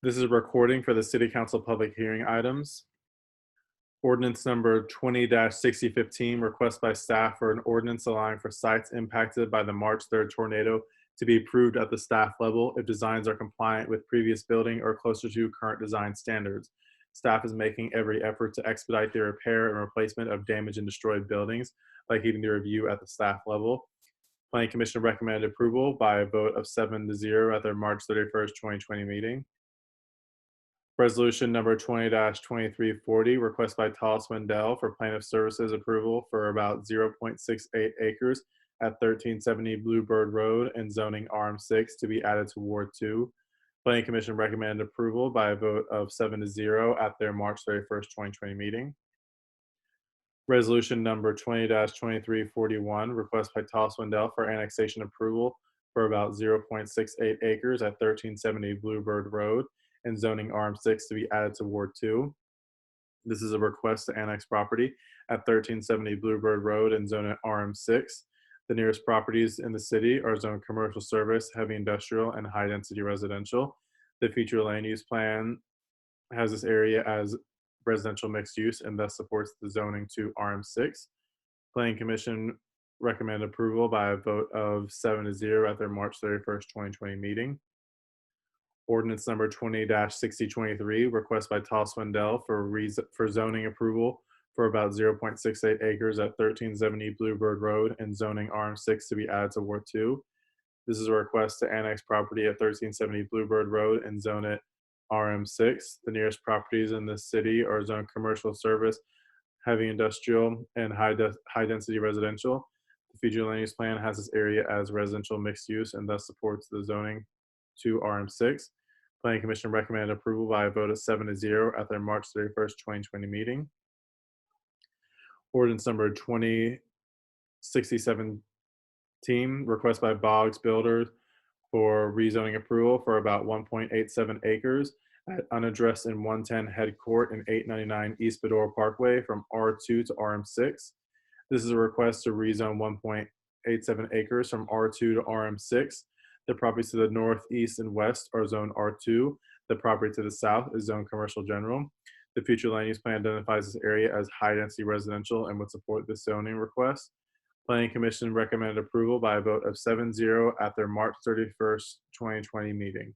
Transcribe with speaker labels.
Speaker 1: This is a recording for the City Council public hearing items. Ordinance number 20-6015, request by staff for an ordinance allowing for sites impacted by the March 3rd tornado to be approved at the staff level if designs are compliant with previous building or closer to current design standards. Staff is making every effort to expedite the repair and replacement of damaged and destroyed buildings by keeping the review at the staff level. Planning Commission recommended approval by a vote of 7-0 at their March 31st, 2020 meeting. Resolution number 20-2340, request by Tol Swindell for plaintiff services approval for about 0.68 acres at 1370 Bluebird Road and zoning RM6 to be added to Ward 2. Planning Commission recommended approval by a vote of 7-0 at their March 31st, 2020 meeting. Resolution number 20-2341, request by Tol Swindell for annexation approval for about 0.68 acres at 1370 Bluebird Road and zoning RM6 to be added to Ward 2. This is a request to annex property at 1370 Bluebird Road and zone RM6. The nearest properties in the city are zoned commercial service, heavy industrial, and high density residential. The future land use plan has this area as residential mixed use and thus supports the zoning to RM6. Planning Commission recommended approval by a vote of 7-0 at their March 31st, 2020 meeting. Ordinance number 20-6023, request by Tol Swindell for zoning approval for about 0.68 acres at 1370 Bluebird Road and zoning RM6 to be added to Ward 2. This is a request to annex property at 1370 Bluebird Road and zone it RM6. The nearest properties in the city are zoned commercial service, heavy industrial, and high density residential. The future land use plan has this area as residential mixed use and thus supports the zoning to RM6. Planning Commission recommended approval by a vote of 7-0 at their March 31st, 2020 meeting. Ordinance number 20-6017, request by Boggs Builders for rezoning approval for about 1.87 acres at unaddressed in 110 Head Court and 899 East Baddour Parkway from R2 to RM6. This is a request to rezone 1.87 acres from R2 to RM6. The properties to the north, east, and west are zone R2. The property to the south is zone commercial general. The future land use plan identifies this area as high density residential and would support this zoning request. Planning Commission recommended approval by a vote of 7-0 at their March 31st, 2020 meeting.